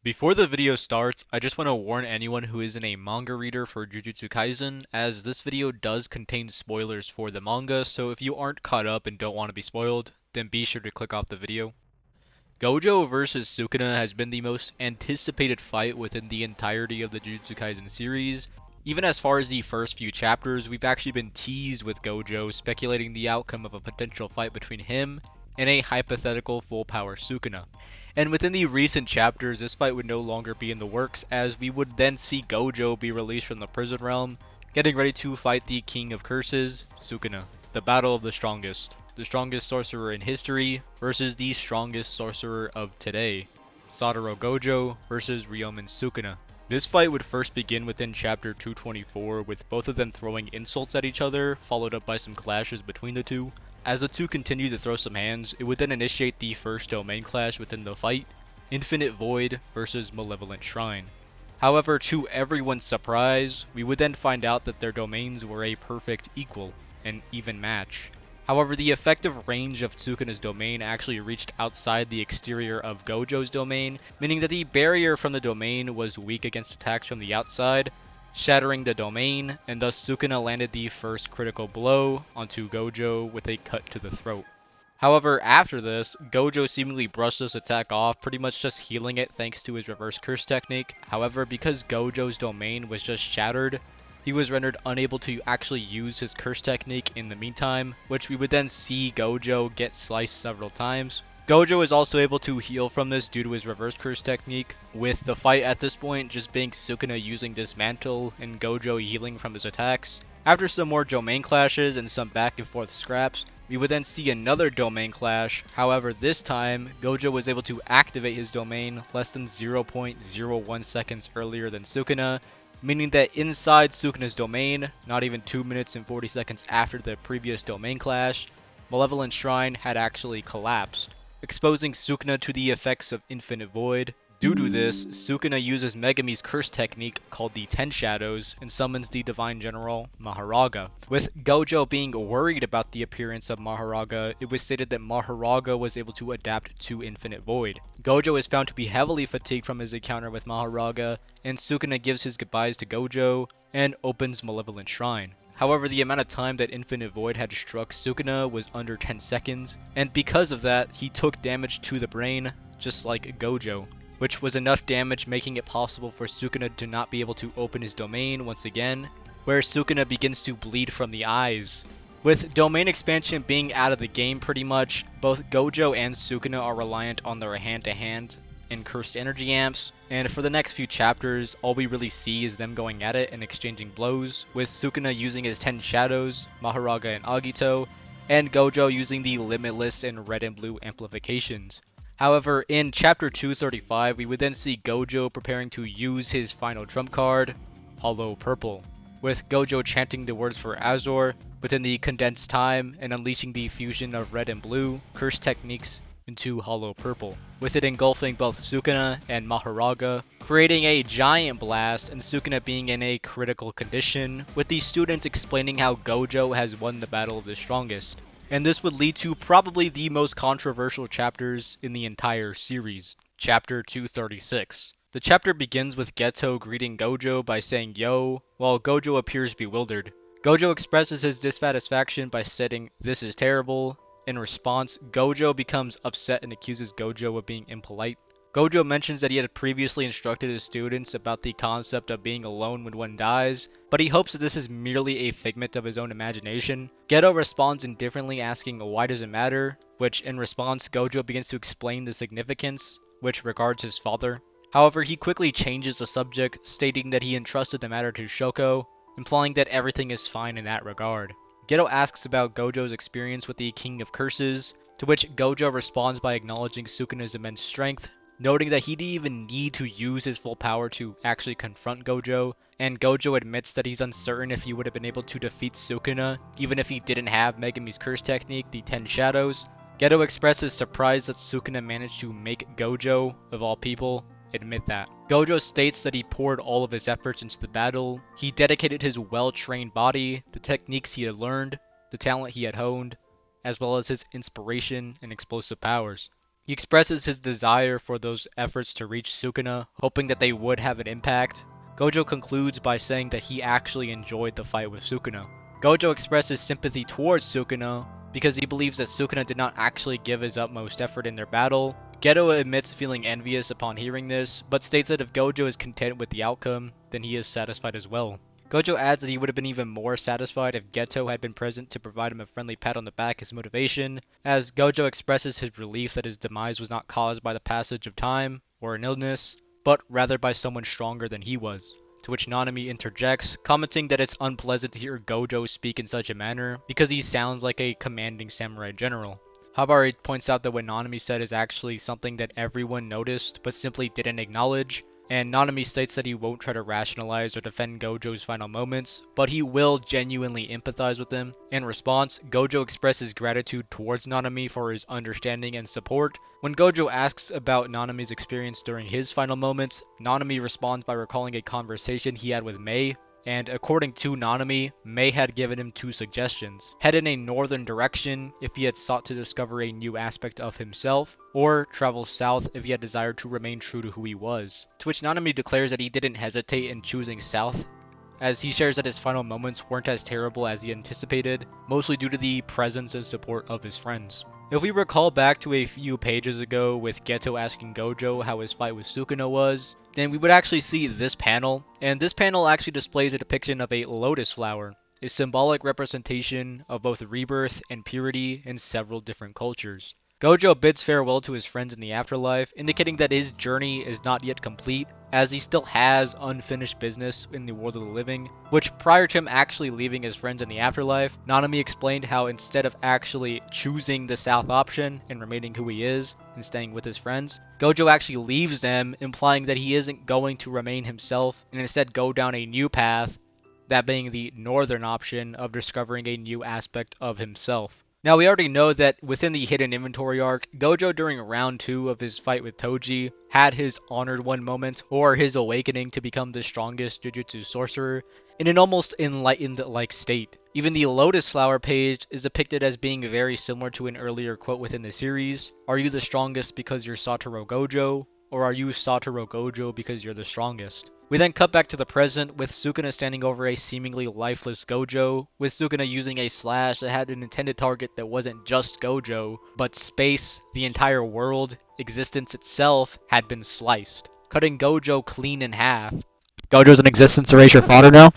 Before the video starts, I just want to warn anyone who isn't a manga reader for Jujutsu Kaisen, as this video does contain spoilers for the manga, so if you aren't caught up and don't want to be spoiled, then be sure to click off the video. Gojo vs Sukuna has been the most anticipated fight within the entirety of the Jujutsu Kaisen series. Even as far as the first few chapters, we've actually been teased with Gojo speculating the outcome of a potential fight between him and a hypothetical full power Sukuna. And within the recent chapters, this fight would no longer be in the works, as we would then see Gojo be released from the prison realm, getting ready to fight the King of Curses, Sukuna. The battle of the strongest sorcerer in history versus the strongest sorcerer of today, Satoru Gojo versus Ryomen Sukuna. This fight would first begin within chapter 224, with both of them throwing insults at each other, followed up by some clashes between the two. As the two continue to throw some hands, it would then initiate the first domain clash within the fight, Infinite Void versus Malevolent Shrine. However, to everyone's surprise, we would then find out that their domains were a perfect equal, an even match. However, the effective range of Tsukuna's domain actually reached outside the exterior of Gojo's domain, meaning that the barrier from the domain was weak against attacks from the outside, shattering the domain, and thus Sukuna landed the first critical blow onto Gojo with a cut to the throat. However, after this, Gojo seemingly brushed this attack off, pretty much just healing it thanks to his reverse curse technique. However, because Gojo's domain was just shattered, he was rendered unable to actually use his curse technique in the meantime, which we would then see Gojo get sliced several times. Gojo is also able to heal from this due to his reverse curse technique, with the fight at this point just being Sukuna using Dismantle and Gojo healing from his attacks. After some more domain clashes and some back and forth scraps, we would then see another domain clash. However, this time, Gojo was able to activate his domain less than 0.01 seconds earlier than Sukuna, meaning that inside Sukuna's domain, not even 2 minutes and 40 seconds after the previous domain clash, Malevolent Shrine had actually collapsed, exposing Sukuna to the effects of Infinite Void. Due to this, Sukuna uses Megami's curse technique called the 10 Shadows and summons the Divine General Mahoraga. With Gojo being worried about the appearance of Mahoraga, it was stated that Mahoraga was able to adapt to Infinite Void. Gojo is found to be heavily fatigued from his encounter with Mahoraga, and Sukuna gives his goodbyes to Gojo and opens Malevolent Shrine. However, the amount of time that Infinite Void had struck Sukuna was under 10 seconds, and because of that, he took damage to the brain, just like Gojo, which was enough damage making it possible for Sukuna to not be able to open his domain once again, where Sukuna begins to bleed from the eyes. With domain expansion being out of the game pretty much, both Gojo and Sukuna are reliant on their hand-to-hand and cursed energy amps, and for the next few chapters, all we really see is them going at it and exchanging blows, with Sukuna using his 10 Shadows, Mahoraga and Agito, and Gojo using the limitless and red and blue amplifications. However, in chapter 235, we would then see Gojo preparing to use his final trump card, Hollow Purple, with Gojo chanting the words for Azor within the condensed time and unleashing the fusion of red and blue curse techniques into Hollow Purple, with it engulfing both Sukuna and Mahoraga, creating a giant blast and Sukuna being in a critical condition, with the students explaining how Gojo has won the Battle of the Strongest. And this would lead to probably the most controversial chapters in the entire series, chapter 236. The chapter begins with Geto greeting Gojo by saying yo, while Gojo appears bewildered. Gojo expresses his dissatisfaction by stating, "This is terrible." In response, Gojo becomes upset and accuses Gojo of being impolite. Gojo mentions that he had previously instructed his students about the concept of being alone when one dies, but he hopes that this is merely a figment of his own imagination. Geto responds indifferently, asking why does it matter, which in response Gojo begins to explain the significance, which regards his father. However, he quickly changes the subject, stating that he entrusted the matter to Shoko, implying that everything is fine in that regard. Geto asks about Gojo's experience with the King of Curses, to which Gojo responds by acknowledging Sukuna's immense strength, noting that he didn't even need to use his full power to actually confront Gojo, and Gojo admits that he's uncertain if he would have been able to defeat Sukuna, even if he didn't have Megami's curse technique, the 10 Shadows. Geto expresses surprise that Sukuna managed to make Gojo, of all people, admit that. Gojo states that he poured all of his efforts into the battle. He dedicated his well-trained body, the techniques he had learned, the talent he had honed, as well as his inspiration and explosive powers. He expresses his desire for those efforts to reach Sukuna, hoping that they would have an impact. Gojo concludes by saying that he actually enjoyed the fight with Sukuna. Gojo expresses sympathy towards Sukuna because he believes that Sukuna did not actually give his utmost effort in their battle. Geto admits feeling envious upon hearing this, but states that if Gojo is content with the outcome, then he is satisfied as well. Gojo adds that he would have been even more satisfied if Geto had been present to provide him a friendly pat on the back as motivation, as Gojo expresses his relief that his demise was not caused by the passage of time or an illness, but rather by someone stronger than he was. To which Nanami interjects, commenting that it's unpleasant to hear Gojo speak in such a manner because he sounds like a commanding samurai general. Habari points out that what Nanami said is actually something that everyone noticed but simply didn't acknowledge, and Nanami states that he won't try to rationalize or defend Gojo's final moments, but he will genuinely empathize with him. In response, Gojo expresses gratitude towards Nanami for his understanding and support. When Gojo asks about Nanami's experience during his final moments, Nanami responds by recalling a conversation he had with Mei, and according to Nanami, Mei had given him two suggestions: head in a northern direction if he had sought to discover a new aspect of himself, or travel south if he had desired to remain true to who he was. To which Nanami declares that he didn't hesitate in choosing south, as he shares that his final moments weren't as terrible as he anticipated, mostly due to the presence and support of his friends. If we recall back to a few pages ago with Geto asking Gojo how his fight with Sukuna was, then we would actually see this panel, and this panel actually displays a depiction of a lotus flower, a symbolic representation of both rebirth and purity in several different cultures. Gojo bids farewell to his friends in the afterlife, indicating that his journey is not yet complete, as he still has unfinished business in the world of the living, which prior to him actually leaving his friends in the afterlife, Nanami explained how instead of actually choosing the south option and remaining who he is and staying with his friends, Gojo actually leaves them, implying that he isn't going to remain himself and instead go down a new path, that being the northern option of discovering a new aspect of himself. Now, we already know that within the hidden inventory arc, Gojo during round 2 of his fight with Toji had his Honored One moment, or his awakening to become the strongest Jujutsu sorcerer, in an almost enlightened-like state. Even the Lotus Flower page is depicted as being very similar to an earlier quote within the series: "Are you the strongest because you're Satoru Gojo? Or are you Satoru Gojo because you're the strongest?" We then cut back to the present with Sukuna standing over a seemingly lifeless Gojo, with Sukuna using a slash that had an intended target that wasn't just Gojo, but space, the entire world, existence itself had been sliced, cutting Gojo clean in half. Gojo's in existence, erase your father now?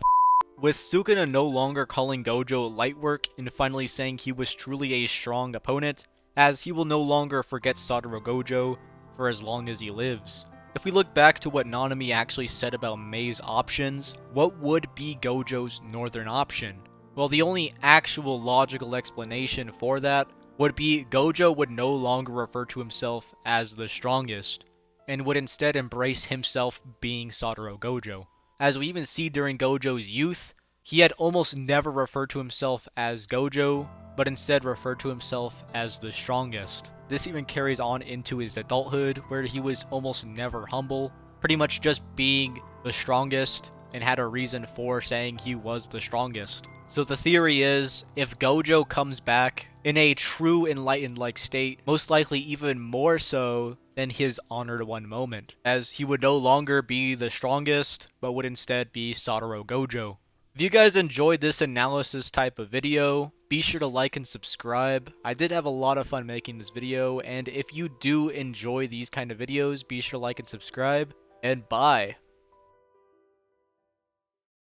With Sukuna no longer calling Gojo light work and finally saying he was truly a strong opponent, as he will no longer forget Satoru Gojo for as long as he lives. If we look back to what Nanami actually said about Mei's options, what would be Gojo's northern option? Well, the only actual logical explanation for that would be Gojo would no longer refer to himself as the strongest, and would instead embrace himself being Satoru Gojo. As we even see during Gojo's youth, he had almost never referred to himself as Gojo, but instead referred to himself as the strongest. This even carries on into his adulthood, where he was almost never humble, pretty much just being the strongest, and had a reason for saying he was the strongest. So the theory is, if Gojo comes back in a true enlightened-like state, most likely even more so than his Honored One moment, as he would no longer be the strongest, but would instead be Satoru Gojo. If you guys enjoyed this analysis type of video, be sure to like and subscribe. I did have a lot of fun making this video, and if you do enjoy these kind of videos, be sure to like and subscribe, and bye.